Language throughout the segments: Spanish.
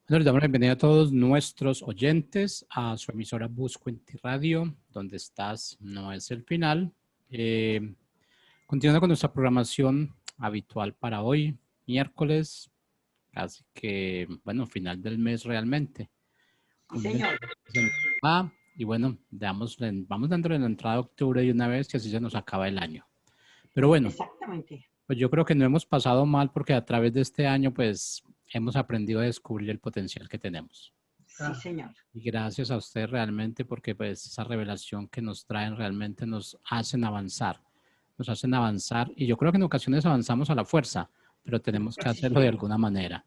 Bueno, les damos la bienvenida a todos nuestros oyentes a su emisora Buscuenti Radio. Donde estás no es el final. Continuando con nuestra programación habitual para hoy, miércoles, casi que, bueno, final del mes realmente. Sí, señor. Y bueno, vamos dándole la entrada a octubre de una vez, que así se nos acaba el año. Pero bueno, Exactamente. pues yo creo que no hemos pasado mal porque a través de este año, pues, hemos aprendido a descubrir el potencial que tenemos. Sí, señor. Y gracias a usted realmente porque pues esa revelación que nos traen realmente nos hacen avanzar y yo creo que en ocasiones avanzamos a la fuerza, pero tenemos que hacerlo de alguna manera.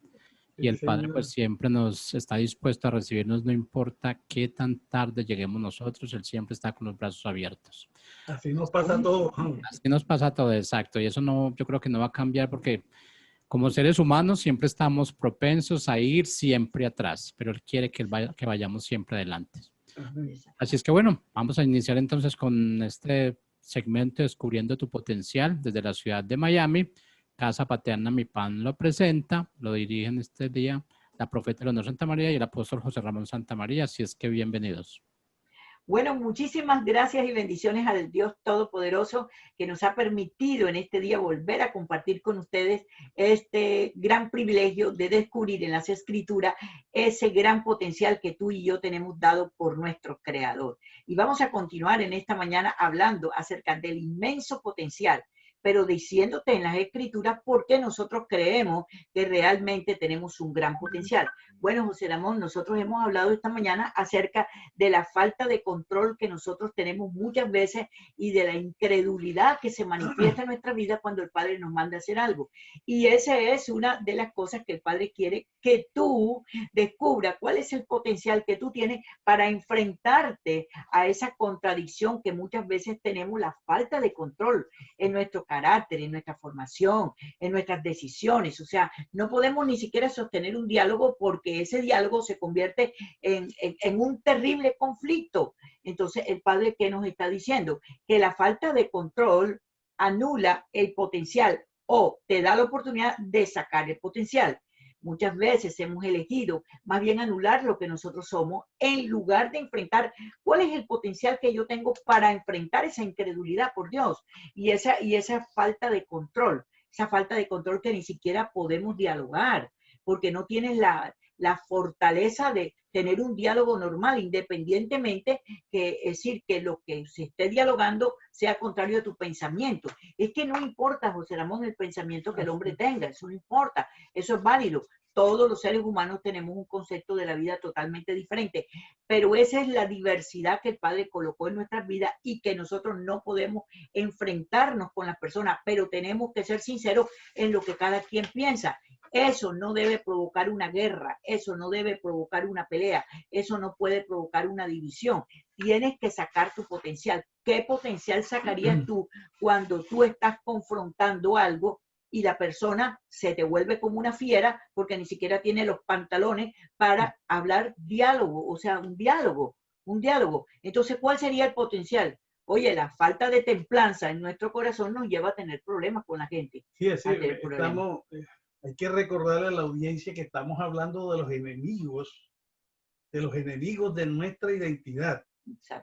Y Sí, el Padre señor. pues siempre nos está dispuesto a recibirnos, no importa qué tan tarde lleguemos nosotros, Él siempre está con los brazos abiertos. Así nos pasa todo. Así nos pasa todo, exacto, y eso no, yo creo que no va a cambiar porque como seres humanos siempre estamos propensos a ir siempre atrás, pero Él quiere que vayamos siempre adelante. Así es que bueno, vamos a iniciar entonces con este segmento Descubriendo tu Potencial desde la ciudad de Miami. Casa Paterna Mi Pan lo presenta, lo dirigen este día la profeta Leonor Santa María y el apóstol José Ramón Santa María. Así es que bienvenidos. Bueno, muchísimas gracias y bendiciones al Dios Todopoderoso que nos ha permitido en este día volver a compartir con ustedes este gran privilegio de descubrir en las Escrituras ese gran potencial que tú y yo tenemos dado por nuestro Creador. Y vamos a continuar en esta mañana hablando acerca del inmenso potencial, pero diciéndote en las Escrituras por qué nosotros creemos que realmente tenemos un gran potencial. Bueno, José Ramón, nosotros hemos hablado esta mañana acerca de la falta de control que nosotros tenemos muchas veces y de la incredulidad que se manifiesta en nuestra vida cuando el Padre nos manda a hacer algo. Y esa es una de las cosas que el Padre quiere que tú descubras cuál es el potencial que tú tienes para enfrentarte a esa contradicción que muchas veces tenemos, la falta de control en nuestro carácter, en nuestra formación, en nuestras decisiones. O sea, no podemos ni siquiera sostener un diálogo porque ese diálogo se convierte en un terrible conflicto. Entonces, el Padre, ¿qué nos está diciendo? Que la falta de control anula el potencial o te da la oportunidad de sacar el potencial. Muchas veces hemos elegido más bien anular lo que nosotros somos en lugar de enfrentar cuál es el potencial que yo tengo para enfrentar esa incredulidad por Dios y esa falta de control, esa falta de control que ni siquiera podemos dialogar porque no tienes la fortaleza de tener un diálogo normal, independientemente que, es decir, que lo que se esté dialogando sea contrario a tu pensamiento. Es que no importa, José Ramón, el pensamiento que el hombre tenga, eso no importa, eso es válido. Todos los seres humanos tenemos un concepto de la vida totalmente diferente, pero esa es la diversidad que el Padre colocó en nuestras vidas y que nosotros no podemos enfrentarnos con las personas, pero tenemos que ser sinceros en lo que cada quien piensa. Eso no debe provocar una guerra, eso no debe provocar una pelea, eso no puede provocar una división. Tienes que sacar tu potencial. ¿Qué potencial sacarías tú cuando tú estás confrontando algo y la persona se te vuelve como una fiera porque ni siquiera tiene los pantalones para hablar diálogo, o sea, un diálogo, un diálogo? Entonces, ¿cuál sería el potencial? Oye, la falta de templanza en nuestro corazón nos lleva a tener problemas con la gente. Sí, hay que recordarle a la audiencia que estamos hablando de los enemigos de nuestra identidad.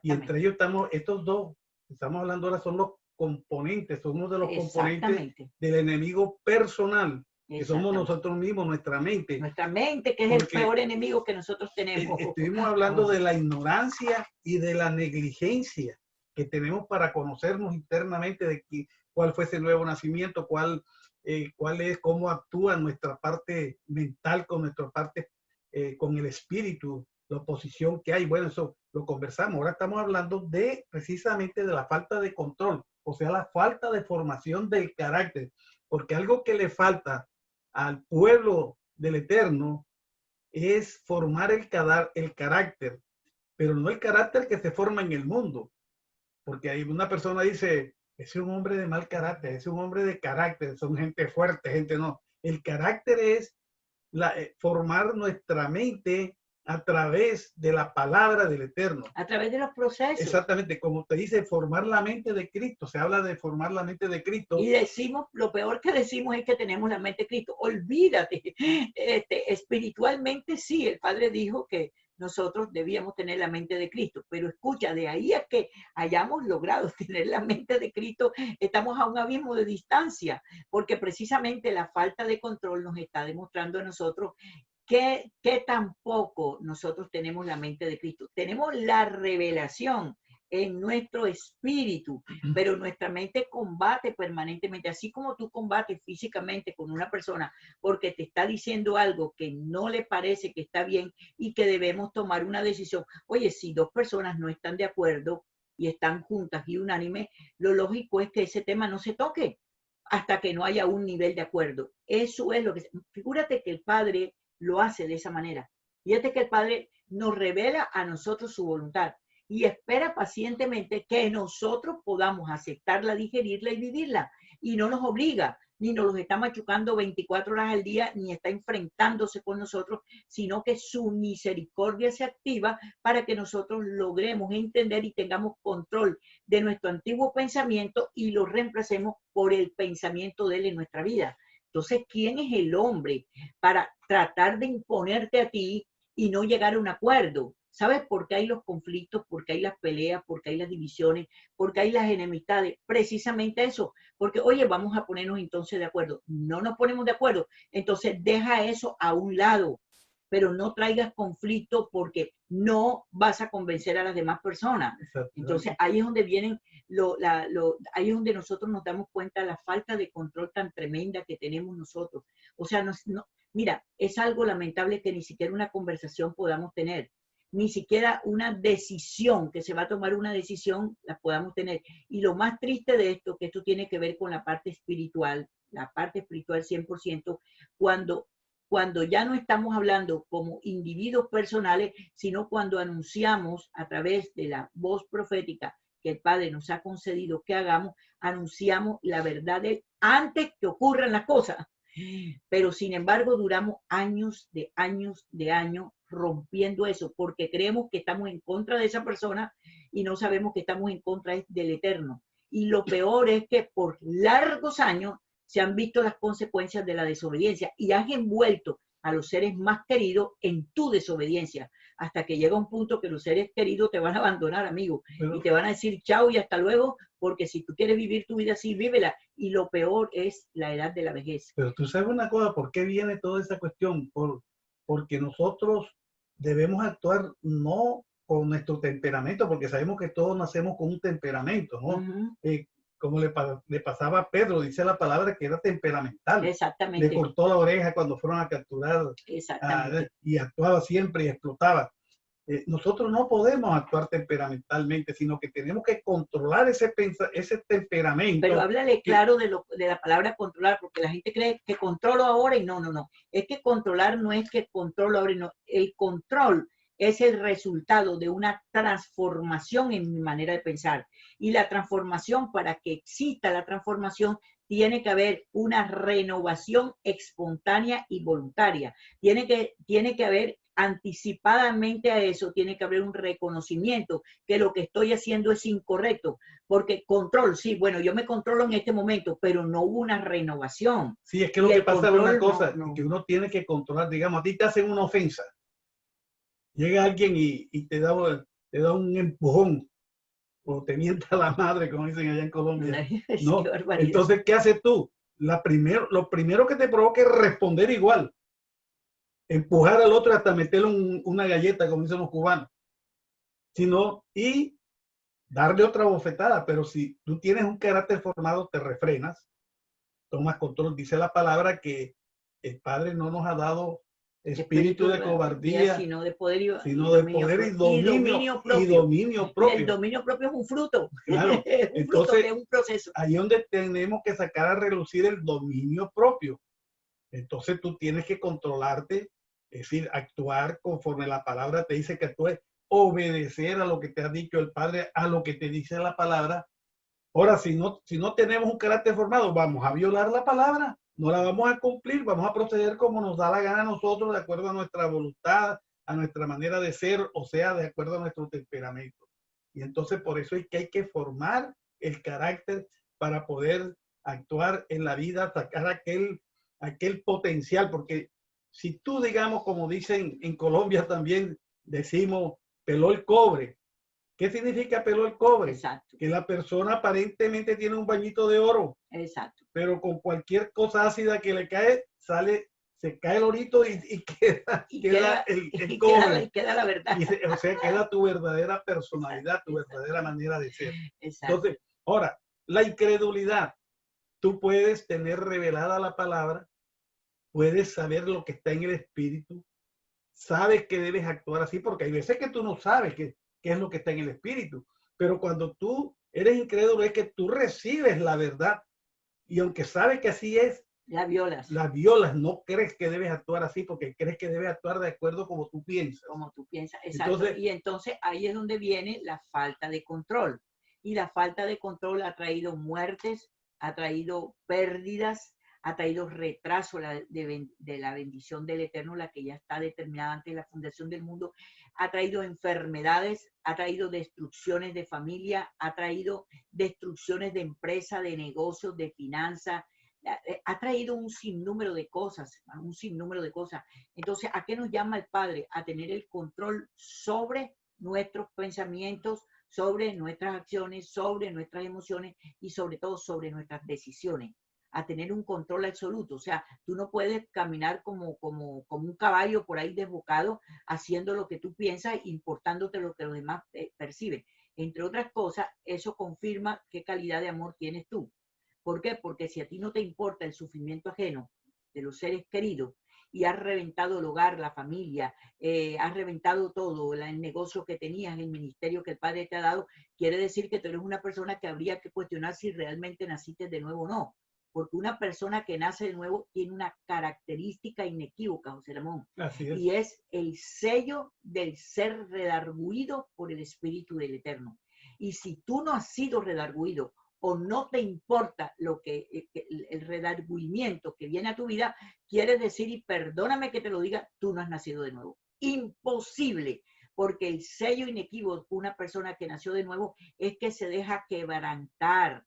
Y entre ellos estos dos, estamos hablando ahora, son los componentes, son uno de los componentes del enemigo personal, que somos nosotros mismos, nuestra mente. Nuestra mente, que es el peor enemigo que nosotros tenemos. Estuvimos hablando de la ignorancia y de la negligencia que tenemos para conocernos internamente de cuál fue ese nuevo nacimiento, cuál es, cómo actúa nuestra parte mental con nuestra parte, con el espíritu, la oposición que hay. Bueno, eso lo conversamos. Ahora estamos hablando precisamente de la falta de control, o sea, la falta de formación del carácter, porque algo que le falta al pueblo del Eterno es formar el carácter, pero no el carácter que se forma en el mundo, porque hay una persona dice, es un hombre de mal carácter, es un hombre de carácter, son gente fuerte, gente no. El carácter es formar nuestra mente a través de la palabra del Eterno. A través de los procesos. Exactamente, como te dice, formar la mente de Cristo. Se habla de formar la mente de Cristo. Y decimos, lo peor que decimos es que tenemos la mente de Cristo. Olvídate. Espiritualmente sí, el Padre dijo que nosotros debíamos tener la mente de Cristo, pero escucha, de ahí a que hayamos logrado tener la mente de Cristo, estamos a un abismo de distancia, porque precisamente la falta de control nos está demostrando a nosotros que tampoco nosotros tenemos la mente de Cristo. Tenemos la revelación en nuestro espíritu, pero nuestra mente combate permanentemente, así como tú combates físicamente con una persona porque te está diciendo algo que no le parece que está bien y que debemos tomar una decisión. Oye, si dos personas no están de acuerdo y están juntas y unánimes, lo lógico es que ese tema no se toque hasta que no haya un nivel de acuerdo. Eso es lo que... Figúrate que el Padre lo hace de esa manera. Fíjate que el Padre nos revela a nosotros su voluntad y espera pacientemente que nosotros podamos aceptarla, digerirla y vivirla. Y no nos obliga, ni nos los está machucando 24 horas al día, ni está enfrentándose con nosotros, sino que su misericordia se activa para que nosotros logremos entender y tengamos control de nuestro antiguo pensamiento y lo reemplacemos por el pensamiento de él en nuestra vida. Entonces, ¿quién es el hombre para tratar de imponerte a ti y no llegar a un acuerdo? ¿Sabes por qué hay los conflictos? ¿Por qué hay las peleas? ¿Por qué hay las divisiones? ¿Por qué hay las enemistades? Precisamente eso. Porque, oye, vamos a ponernos entonces de acuerdo. No nos ponemos de acuerdo. Entonces, deja eso a un lado. Pero no traigas conflicto porque no vas a convencer a las demás personas. Entonces, ahí es donde vienen, ahí es donde nosotros nos damos cuenta de la falta de control tan tremenda que tenemos nosotros. O sea, mira, es algo lamentable que ni siquiera una conversación podamos tener. Ni siquiera una decisión, que se va a tomar una decisión, la podamos tener. Y lo más triste de esto, que esto tiene que ver con la parte espiritual 100%, cuando ya no estamos hablando como individuos personales, sino cuando anunciamos a través de la voz profética que el Padre nos ha concedido que hagamos, anunciamos la verdad de él antes que ocurran las cosas. Pero sin embargo duramos años rompiendo eso, porque creemos que estamos en contra de esa persona y no sabemos que estamos en contra del Eterno. Y lo peor es que por largos años se han visto las consecuencias de la desobediencia y has envuelto a los seres más queridos en tu desobediencia, hasta que llega un punto que los seres queridos te van a abandonar, amigo, y te van a decir chao y hasta luego, porque si tú quieres vivir tu vida así, vívela. Y lo peor es la edad de la vejez. Pero tú sabes una cosa, ¿por qué viene toda esa cuestión? Porque nosotros debemos actuar no con nuestro temperamento, porque sabemos que todos nacemos con un temperamento, ¿no? Como le pasaba a Pedro, dice la palabra que era temperamental. Exactamente. Le cortó la oreja cuando fueron a capturar. Exactamente. Y actuaba siempre y explotaba. Nosotros no podemos actuar temperamentalmente, sino que tenemos que controlar ese temperamento. Pero háblale claro de la palabra controlar, porque la gente cree que controlo ahora y no. Es que controlar no es que controlo ahora y no. El control es el resultado de una transformación en mi manera de pensar. Y la transformación, para que exista la transformación, tiene que haber una renovación espontánea y voluntaria. Tiene que haber anticipadamente a eso, tiene que haber un reconocimiento que lo que estoy haciendo es incorrecto. Porque control, sí, bueno, yo me controlo en este momento, pero no hubo una renovación. Sí, es que lo que pasa es una cosa, que uno tiene que controlar. Digamos, a ti te hacen una ofensa. Llega alguien y te da un empujón o te mienta la madre, como dicen allá en Colombia. ¿No? Entonces, ¿qué haces tú? Lo primero que te provoca es responder igual. Empujar al otro hasta meterle una galleta, como dicen los cubanos. Y darle otra bofetada. Pero si tú tienes un carácter formado, te refrenas, tomas control. Dice la palabra que el Padre no nos ha dado espíritu de cobardía, sino de poder y dominio propio. El dominio propio es un fruto. Claro. Entonces, es un proceso. Ahí es donde tenemos que sacar a relucir el dominio propio. Entonces tú tienes que controlarte, es decir, actuar conforme la palabra te dice que actúes, obedecer a lo que te ha dicho el Padre, a lo que te dice la palabra. Ahora, si no tenemos un carácter formado, vamos a violar la palabra. No la vamos a cumplir, vamos a proceder como nos da la gana a nosotros, de acuerdo a nuestra voluntad, a nuestra manera de ser, o sea, de acuerdo a nuestro temperamento. Y entonces por eso es que hay que formar el carácter para poder actuar en la vida, sacar aquel potencial, porque si tú, digamos, como dicen en Colombia también, decimos, peló el cobre. ¿Qué significa peló el cobre? Exacto. Que la persona aparentemente tiene un bañito de oro. Exacto. Pero con cualquier cosa ácida que le cae, se cae el orito y queda el cobre. Queda la verdad. O sea, queda tu verdadera personalidad, tu verdadera manera de ser. Exacto. Entonces, ahora, la incredulidad. Tú puedes tener revelada la palabra, puedes saber lo que está en el espíritu, sabes que debes actuar así, porque hay veces que tú no sabes qué es lo que está en el espíritu, pero cuando tú eres incrédulo es que tú recibes la verdad y aunque sabes que así es, la violas, no crees que debes actuar así porque crees que debes actuar de acuerdo como tú piensas. Como tú piensas, exacto. Y entonces ahí es donde viene la falta de control. Y la falta de control ha traído muertes, ha traído pérdidas, ha traído retraso de la bendición del Eterno, la que ya está determinada antes de la fundación del mundo, ha traído enfermedades, ha traído destrucciones de familia, ha traído destrucciones de empresa, de negocios, de finanzas, ha traído un sinnúmero de cosas, un sinnúmero de cosas. Entonces, ¿a qué nos llama el Padre? A tener el control sobre nuestros pensamientos, sobre nuestras acciones, sobre nuestras emociones y sobre todo sobre nuestras decisiones, a tener un control absoluto. O sea, tú no puedes caminar como un caballo por ahí desbocado, haciendo lo que tú piensas, importándote lo que los demás perciben. Entre otras cosas, eso confirma qué calidad de amor tienes tú. ¿Por qué? Porque si a ti no te importa el sufrimiento ajeno de los seres queridos y has reventado el hogar, la familia, has reventado todo, el negocio que tenías, el ministerio que el Padre te ha dado, quiere decir que tú eres una persona que habría que cuestionar si realmente naciste de nuevo o no. Porque una persona que nace de nuevo tiene una característica inequívoca, José Ramón. Así es. Y es el sello del ser redarguido por el Espíritu del Eterno. Y si tú no has sido redarguido o no te importa lo que el redargüimiento que viene a tu vida, quiere decir, y perdóname que te lo diga, tú no has nacido de nuevo. Imposible, porque el sello inequívoco de una persona que nació de nuevo es que se deja quebrantar,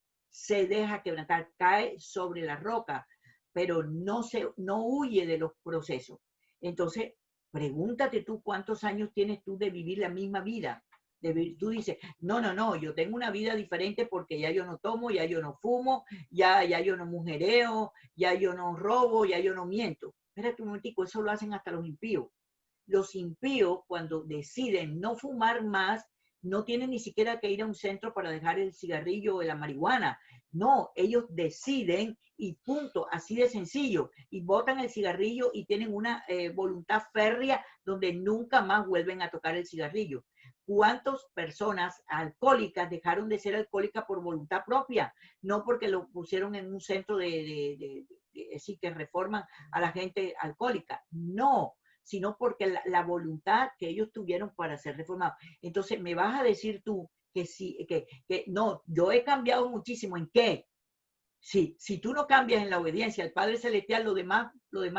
cae sobre la roca, pero no huye de los procesos. Entonces, pregúntate tú cuántos años tienes tú de vivir la misma vida. Tú dices, no, yo tengo una vida diferente porque ya yo no tomo, ya yo no fumo, ya yo no mujereo, ya yo no robo, ya yo no miento. Espérate un momentico, eso lo hacen hasta los impíos. Los impíos, cuando deciden no fumar más, no tienen ni siquiera que ir a un centro para dejar el cigarrillo o la marihuana. No, ellos deciden y punto, así de sencillo. Y botan el cigarrillo y tienen una voluntad férrea donde nunca más vuelven a tocar el cigarrillo. ¿Cuántas personas alcohólicas dejaron de ser alcohólicas por voluntad propia? No porque lo pusieron en un centro decir que reforman a la gente alcohólica. No, sino porque la voluntad que ellos tuvieron para ser reformados. Entonces, me vas a decir tú que sí, que no, yo he cambiado muchísimo. ¿En qué? Si tú no cambias en la obediencia al Padre Celestial, lo demás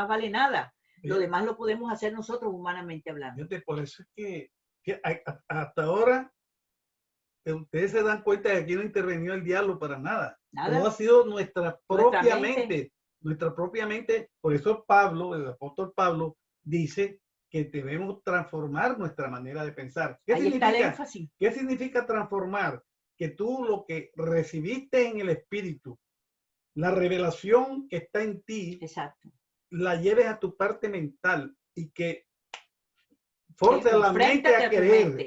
vale nada. Lo demás lo podemos hacer nosotros humanamente hablando. Por eso es que hasta ahora ustedes se dan cuenta de que aquí no intervenió el diablo para nada. Todo ha sido nuestra propia mente. Nuestra propia mente. Por eso Pablo, el apóstol Pablo, dice que debemos transformar nuestra manera de pensar. ¿Qué significa transformar? Que tú lo que recibiste en el espíritu, la revelación que está en ti, exacto, la lleves a tu parte mental y que force a la mente a querer.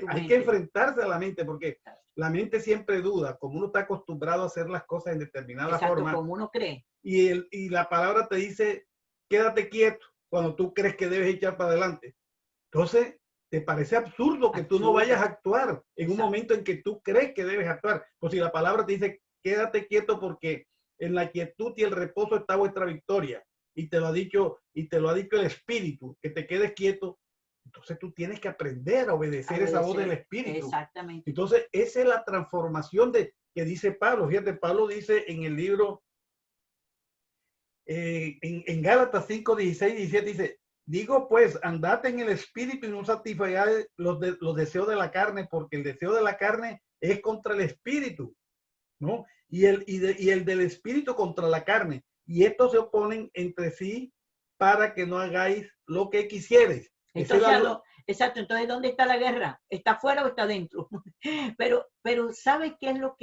Hay que enfrentarse a la mente porque la mente siempre duda, como uno está acostumbrado a hacer las cosas en determinada forma. Como uno cree. Y la palabra te dice, quédate quieto cuando tú crees que debes echar para adelante. Entonces, te parece absurdo que tú no vayas a actuar en un momento en que tú crees que debes actuar. Pues si la palabra te dice, quédate quieto porque en la quietud y el reposo está vuestra victoria. Y te lo ha dicho el Espíritu, que te quedes quieto. Entonces tú tienes que aprender a obedecer esa voz del Espíritu. Exactamente. Entonces, esa es la transformación que dice Pablo. Fíjate, Pablo dice en el libro, en Gálatas 5, 16, 17, dice, Digo pues, andad en el espíritu y no satisfagáis los deseos de la carne, porque el deseo de la carne es contra el espíritu, ¿no? Y el del espíritu contra la carne. Y estos se oponen entre sí para que no hagáis lo que quisierais. Entonces, exacto, entonces, ¿dónde está la guerra? ¿Está afuera o está dentro? Pero ¿sabes qué es lo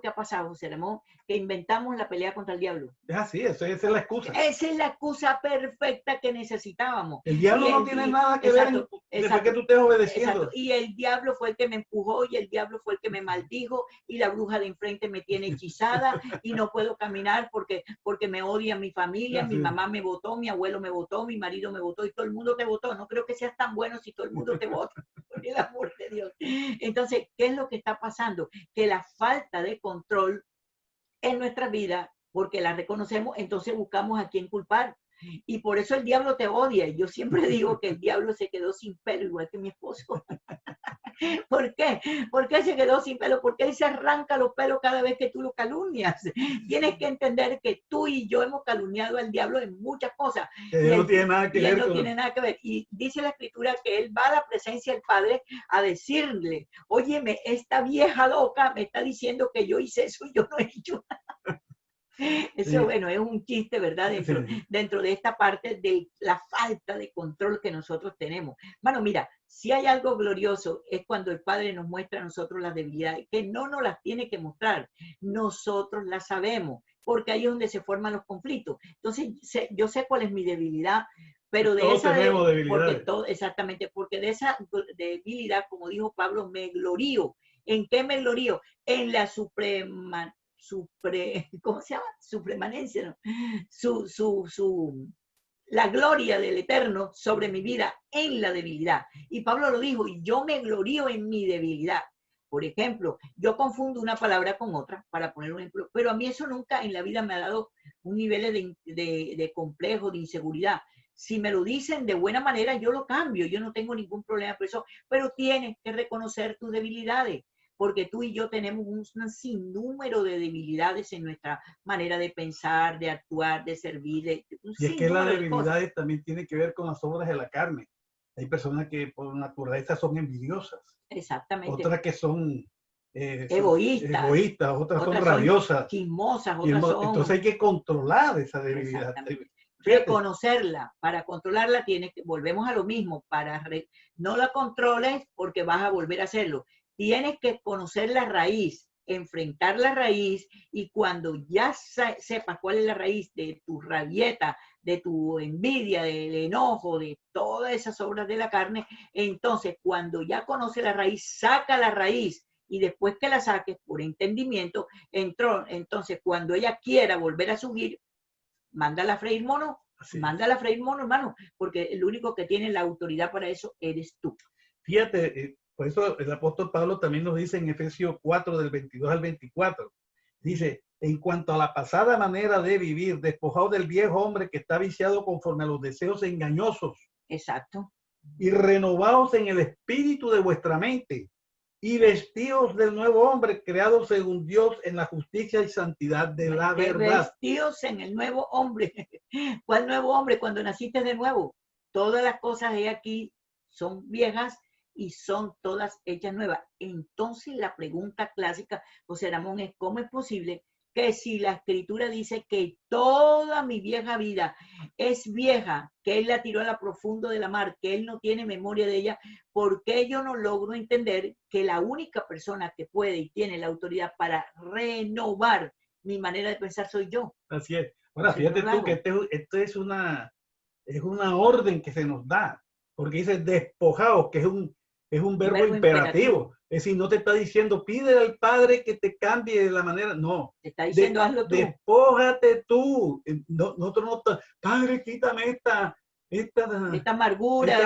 que ha pasado, José Ramón? Que inventamos la pelea contra el diablo. Es así, esa es la excusa. Esa es la excusa perfecta que necesitábamos. El diablo no tiene nada que ver después que tú estés obedeciendo. Exacto. Y el diablo fue el que me empujó, y el diablo fue el que me maldijo, y la bruja de enfrente me tiene hechizada, y no puedo caminar porque me odia mi familia, mi mamá me votó, mi abuelo me votó, mi marido me votó, y todo el mundo te votó. No creo que seas tan bueno si todo el mundo te vota, por el amor de Dios. Entonces, ¿qué es lo que está pasando? Que la falta de control en nuestra vida, porque la reconocemos, entonces buscamos a quién culpar. Y por eso el diablo te odia. Yo siempre digo que el diablo se quedó sin pelo, igual que mi esposo. ¿Por qué? ¿Por qué se quedó sin pelo? Porque él se arranca los pelos cada vez que tú lo calumnias. Tienes que entender que tú y yo hemos calumniado al diablo en muchas cosas. Él no tiene nada que ver. No tiene nada que ver. Y dice la escritura que él va a la presencia del Padre a decirle, óyeme, esta vieja loca me está diciendo que yo hice eso y yo no he hecho nada. Eso, sí. Bueno, es un chiste, ¿verdad? Dentro de esta parte de la falta de control que nosotros tenemos. Bueno, mira, si hay algo glorioso es cuando el Padre nos muestra a nosotros las debilidades, que no nos las tiene que mostrar, nosotros las sabemos, porque ahí es donde se forman los conflictos. Entonces, yo sé cuál es mi debilidad, pero de todos esa debilidades. Exactamente, porque de esa debilidad, como dijo Pablo, me glorío. ¿En qué me glorío? En la ¿cómo se llama? Supremanencia, ¿no? La gloria del Eterno sobre mi vida en la debilidad. Y Pablo lo dijo, y yo me glorío en mi debilidad. Por ejemplo, yo confundo una palabra con otra, para poner un ejemplo, pero a mí eso nunca en la vida me ha dado un nivel de complejo, de inseguridad. Si me lo dicen de buena manera, yo lo cambio, yo no tengo ningún problema por eso, pero tienes que reconocer tus debilidades, porque tú y yo tenemos un sinnúmero de debilidades en nuestra manera de pensar, de actuar, de servir. Y es que las debilidades también tienen que ver con las obras de la carne. Hay personas que por naturaleza son envidiosas. Exactamente. Otras que son egoístas, otras son rabiosas. Chismosas, Entonces hay que controlar esa debilidad. Reconocerla. Para controlarla volvemos a lo mismo, no la controles porque vas a volver a hacerlo. Tienes que conocer la raíz, enfrentar la raíz, y cuando ya sepas cuál es la raíz de tu rabieta, de tu envidia, del enojo, de todas esas obras de la carne, entonces cuando ya conoces la raíz, saca la raíz, y después que la saques por entendimiento, entonces cuando ella quiera volver a subir, mándala a freír mono, mándala a freír mono, hermano, porque el único que tiene la autoridad para eso eres tú. Fíjate, por eso el apóstol Pablo también nos dice en Efesios 4, del 22 al 24, dice, en cuanto a la pasada manera de vivir, despojado del viejo hombre que está viciado conforme a los deseos engañosos. Exacto. Y renovados en el espíritu de vuestra mente, y vestidos del nuevo hombre, creado según Dios en la justicia y santidad de la verdad. Vestidos en el nuevo hombre. ¿Cuál nuevo hombre? Cuando naciste de nuevo. Todas las cosas de aquí son viejas y son todas hechas nuevas. Entonces la pregunta clásica, José Ramón, es ¿cómo es posible que si la escritura dice que toda mi vieja vida es vieja, que él la tiró a la profundo de la mar, que él no tiene memoria de ella, ¿por qué yo no logro entender que la única persona que puede y tiene la autoridad para renovar mi manera de pensar soy yo? Así es. Ahora, fíjate tú que esto es una orden que se nos da, porque dice despojados, que es un verbo imperativo. Es decir, no te está diciendo, pide al Padre que te cambie de la manera. No. Te está diciendo, hazlo tú. Despójate tú. Nosotros no, Padre, quítame esta amargura,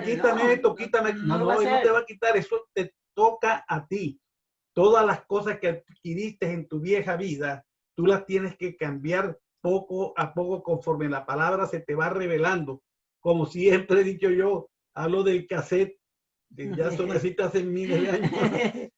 quítame esto, quítame. No, Él no te va a quitar. Eso te toca a ti. Todas las cosas que adquiriste en tu vieja vida, tú las tienes que cambiar poco a poco conforme la palabra se te va revelando. Como siempre he dicho yo, hablo del cassette, que ya son así hace miles de años,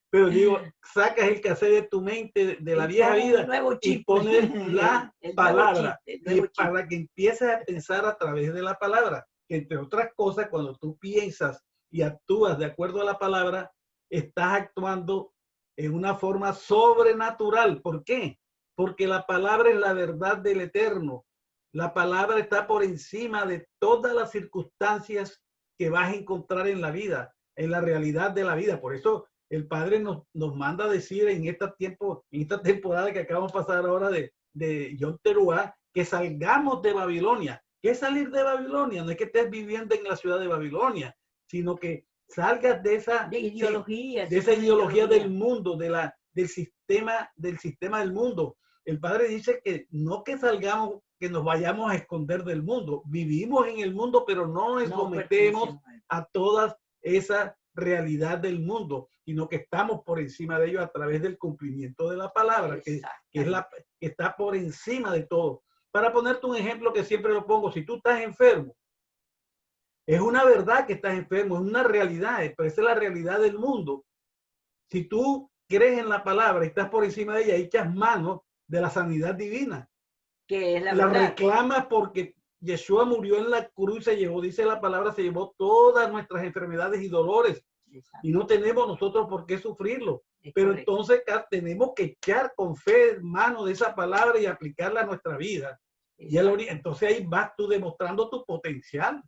pero digo, sacas el cassette de tu mente, de la vieja vida, y pones la palabra, y para que empieces a pensar a través de la palabra, que, entre otras cosas, cuando tú piensas y actúas de acuerdo a la palabra, estás actuando en una forma sobrenatural. ¿Por qué? Porque la palabra es la verdad del Eterno. La palabra está por encima de todas las circunstancias que vas a encontrar en la vida, en la realidad de la vida. Por eso el Padre nos manda a decir en esta temporada que acabamos de pasar ahora de Yom Teruah, que salgamos de Babilonia. ¿Qué es salir de Babilonia? No es que estés viviendo en la ciudad de Babilonia, sino que salgas de esa ideología, del mundo, del sistema del mundo. El Padre dice que no que salgamos, que nos vayamos a esconder del mundo. Vivimos en el mundo, pero no nos sometemos a toda esa realidad del mundo, sino que estamos por encima de ello a través del cumplimiento de la palabra, que está por encima de todo. Para ponerte un ejemplo que siempre lo pongo, si tú estás enfermo, es una verdad que estás enfermo, es una realidad, pero esa es la realidad del mundo. Si tú crees en la palabra y estás por encima de ella, echas mano de la sanidad divina. Que es la reclamas porque Yeshua murió en la cruz, se llevó, dice la palabra, se llevó todas nuestras enfermedades y dolores. Exacto. Y no tenemos nosotros por qué sufrirlo. Pero correcto. Entonces tenemos que echar con fe mano de esa palabra y aplicarla a nuestra vida. Y entonces ahí vas tú demostrando tu potencial.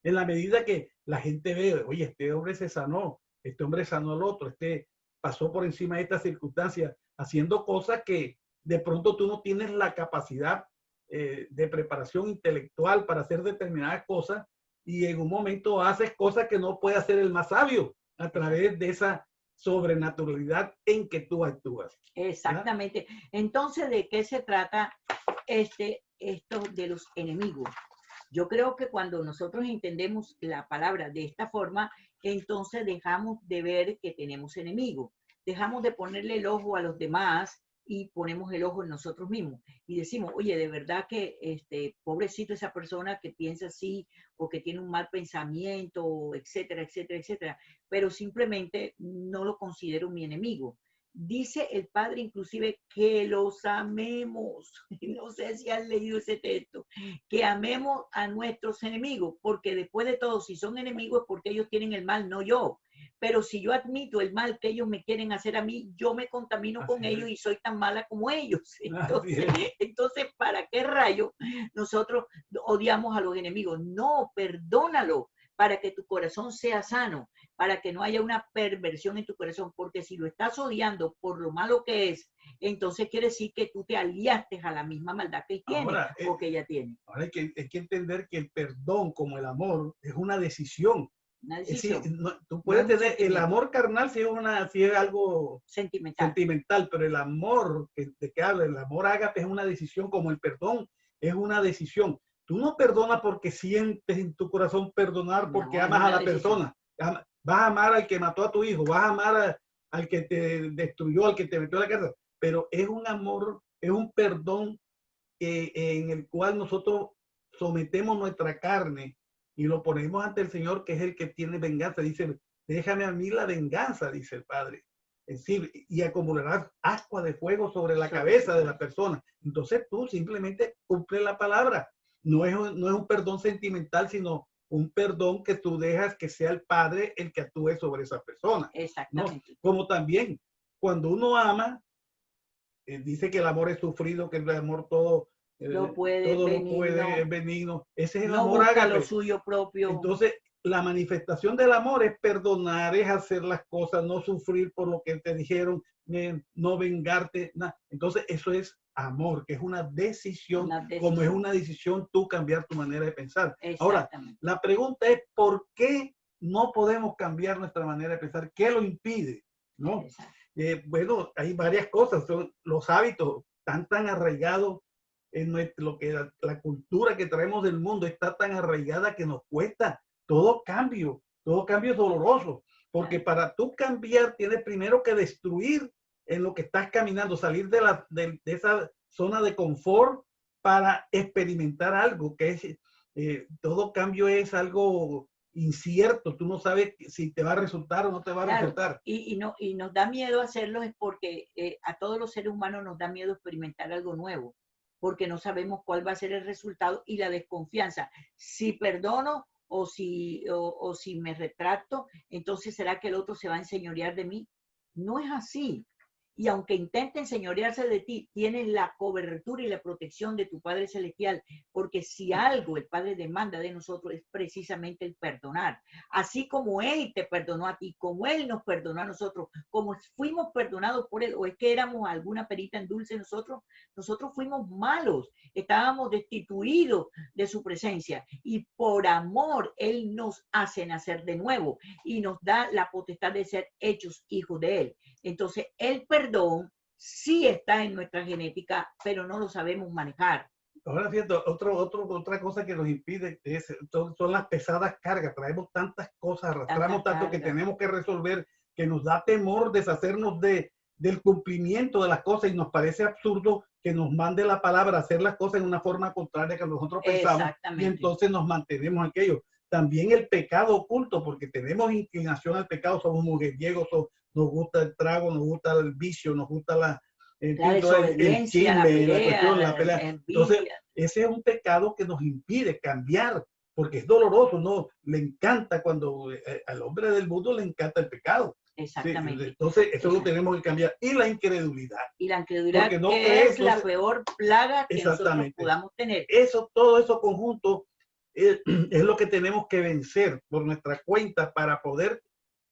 En la medida que la gente ve, oye, este hombre se sanó, este hombre sanó al otro, este pasó por encima de estas circunstancias, haciendo cosas que de pronto tú no tienes la capacidad de preparación intelectual para hacer determinadas cosas, y en un momento haces cosas que no puede hacer el más sabio a través de esa sobrenaturalidad en que tú actúas. Exactamente. ¿Verdad? Entonces, ¿de qué se trata esto de los enemigos? Yo creo que cuando nosotros entendemos la palabra de esta forma, entonces dejamos de ver que tenemos enemigos. Dejamos de ponerle el ojo a los demás y ponemos el ojo en nosotros mismos. Y decimos, oye, de verdad que pobrecito esa persona que piensa así o que tiene un mal pensamiento, etcétera, etcétera, etcétera. Pero simplemente no lo considero mi enemigo. Dice el Padre inclusive que los amemos. No sé si han leído ese texto. Que amemos a nuestros enemigos, porque después de todo, si son enemigos es porque ellos tienen el mal, no yo. Pero si yo admito el mal que ellos me quieren hacer a mí, yo me contamino con ellos y soy tan mala como ellos. Entonces, ¿para qué rayo nosotros odiamos a los enemigos? No, perdónalo para que tu corazón sea sano, para que no haya una perversión en tu corazón, porque si lo estás odiando por lo malo que es, entonces quiere decir que tú te aliaste a la misma maldad que él tiene o que ella tiene. Ahora hay que entender que el perdón, como el amor, es una decisión. Una decisión. Es decir, tú puedes tener el amor carnal si es algo sentimental, pero el amor de que habla, el amor ágape es una decisión, como el perdón es una decisión. Tú no perdonas porque sientes en tu corazón perdonar, porque amas a la persona. Vas a amar al que mató a tu hijo, vas a amar al que te destruyó, al que te metió a la cárcel, pero es un amor, es un perdón en el cual nosotros sometemos nuestra carne y lo ponemos ante el Señor, que es el que tiene venganza. Dice, déjame a mí la venganza, dice el Padre. Es decir, y acumularás ascua de fuego sobre la cabeza de la persona. Entonces tú simplemente cumples la palabra. No es un perdón sentimental, sino un perdón que tú dejas que sea el Padre el que actúe sobre esa persona. Exactamente. ¿No? Como también, cuando uno ama, dice que el amor es sufrido, que el amor todo lo puede, es benigno. Ese es el no amor busca ágape. lo suyo propio. Entonces, la manifestación del amor es perdonar, es hacer las cosas, no sufrir por lo que te dijeron, no vengarte. Nada. Entonces, eso es amor, que es una decisión, como es una decisión tú cambiar tu manera de pensar. Ahora, la pregunta es, ¿por qué no podemos cambiar nuestra manera de pensar? ¿Qué lo impide? ¿No? Bueno, hay varias cosas. Son los hábitos tan arraigados en lo que la cultura que traemos del mundo está tan arraigada que nos cuesta todo cambio es doloroso, porque para tú cambiar tienes primero que destruir en lo que estás caminando, salir de esa zona de confort para experimentar algo que es, todo cambio es algo incierto, tú no sabes si te va a resultar o no te va a resultar. Y nos da miedo hacerlo es porque a todos los seres humanos nos da miedo experimentar algo nuevo, porque no sabemos cuál va a ser el resultado y la desconfianza. Si perdono o si me retracto, entonces ¿será que el otro se va a enseñorear de mí? No es así. Y aunque intenten señorearse de ti, tienes la cobertura y la protección de tu Padre Celestial, porque si algo el Padre demanda de nosotros es precisamente el perdonar. Así como Él te perdonó a ti, como Él nos perdonó a nosotros, como fuimos perdonados por Él, o es que éramos alguna perita en dulce nosotros fuimos malos, estábamos destituidos de su presencia, y por amor Él nos hace nacer de nuevo y nos da la potestad de ser hechos hijos de Él. Entonces, el perdón sí está en nuestra genética, pero no lo sabemos manejar. Ahora, fíjate, otra cosa que nos impide son las pesadas cargas. Traemos tantas cosas, arrastramos tanto que tenemos que resolver, que nos da temor deshacernos del cumplimiento de las cosas, y nos parece absurdo que nos mande la palabra a hacer las cosas en una forma contraria que nosotros pensamos, y entonces nos mantenemos en aquello. También el pecado oculto, porque tenemos inclinación al pecado, somos mujeriegos, nos gusta el trago, nos gusta el vicio, nos gusta la desobediencia, la pelea. Entonces, ese es un pecado que nos impide cambiar, porque es doloroso, ¿no? Le encanta cuando al hombre del mundo le encanta el pecado. Exactamente. Sí, entonces, eso lo tenemos que cambiar. Y la incredulidad. Y la incredulidad, no que es la peor plaga que nosotros podamos tener. Todo eso conjunto es lo que tenemos que vencer por nuestra cuenta para poder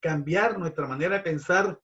cambiar nuestra manera de pensar,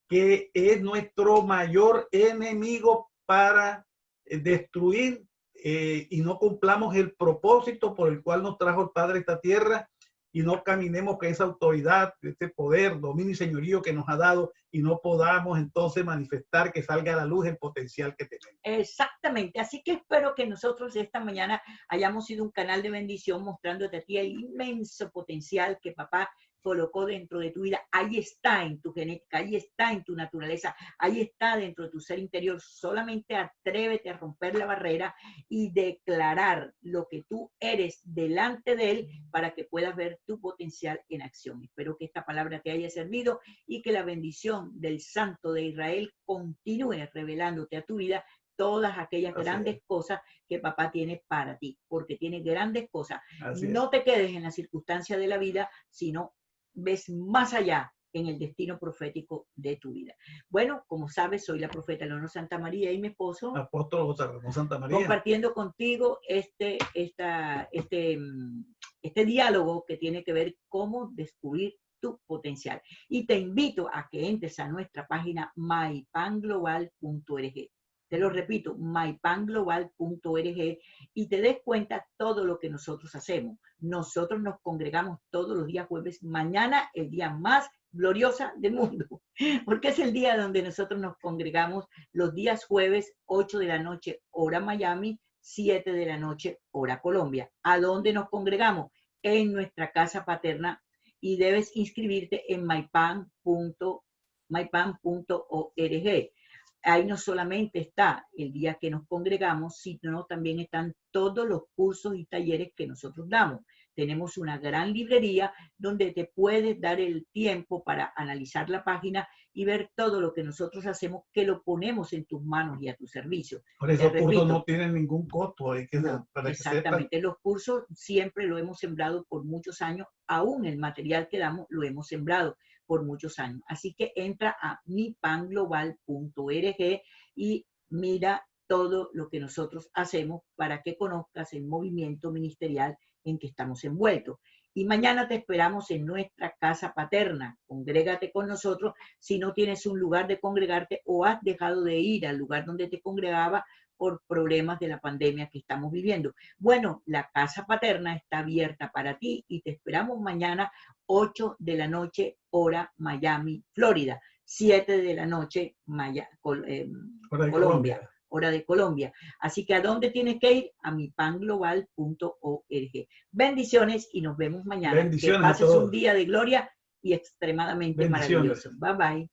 que es nuestro mayor enemigo para destruir y no cumplamos el propósito por el cual nos trajo el Padre a esta tierra, y no caminemos con esa autoridad, este poder, dominio y señorío que nos ha dado, y no podamos entonces manifestar que salga a la luz el potencial que tenemos. Exactamente. Así que espero que nosotros esta mañana hayamos sido un canal de bendición, mostrándote a ti el inmenso potencial que papá colocó dentro de tu vida. Ahí está en tu genética, ahí está en tu naturaleza, ahí está dentro de tu ser interior. Solamente atrévete a romper la barrera y declarar lo que tú eres delante de Él, para que puedas ver tu potencial en acción. Espero que esta palabra te haya servido y que la bendición del Santo de Israel continúe revelándote a tu vida todas aquellas grandes cosas que papá tiene para ti, porque tiene grandes cosas. No te quedes en la circunstancia de la vida, sino ves más allá en el destino profético de tu vida. Bueno, como sabes, soy la profeta Leonor Santa María y mi esposo, Apóstol José Ramón Santa María, compartiendo contigo este diálogo que tiene que ver cómo descubrir tu potencial. Y te invito a que entres a nuestra página mypanglobal.org. Te lo repito, mypanglobal.org, y te des cuenta todo lo que nosotros hacemos. Nosotros nos congregamos todos los días jueves. Mañana, el día más gloriosa del mundo, porque es el día donde nosotros nos congregamos los días jueves, 8 de la noche, hora Miami, 7 de la noche, hora Colombia. ¿A dónde nos congregamos? En nuestra casa paterna, y debes inscribirte en mypan.org. Ahí no solamente está el día que nos congregamos, sino también están todos los cursos y talleres que nosotros damos. Tenemos una gran librería donde te puedes dar el tiempo para analizar la página y ver todo lo que nosotros hacemos, que lo ponemos en tus manos y a tu servicio. Por eso los cursos no tienen ningún costo. Exactamente, los cursos siempre lo hemos sembrado por muchos años, aún el material que damos lo hemos sembrado por muchos años. Así que entra a mypanglobal.org y mira todo lo que nosotros hacemos para que conozcas el movimiento ministerial en que estamos envueltos. Y mañana te esperamos en nuestra casa paterna. Congrégate con nosotros si no tienes un lugar de congregarte o has dejado de ir al lugar donde te congregaba por problemas de la pandemia que estamos viviendo. Bueno, la casa paterna está abierta para ti y te esperamos mañana, 8 de la noche, hora Miami, Florida, 7 de la noche, Colombia. Hora de Colombia. Así que ¿a dónde tienes que ir? A mypanglobal.org. Bendiciones y nos vemos mañana. Bendiciones, que pases un día de gloria y extremadamente maravilloso. Bye bye.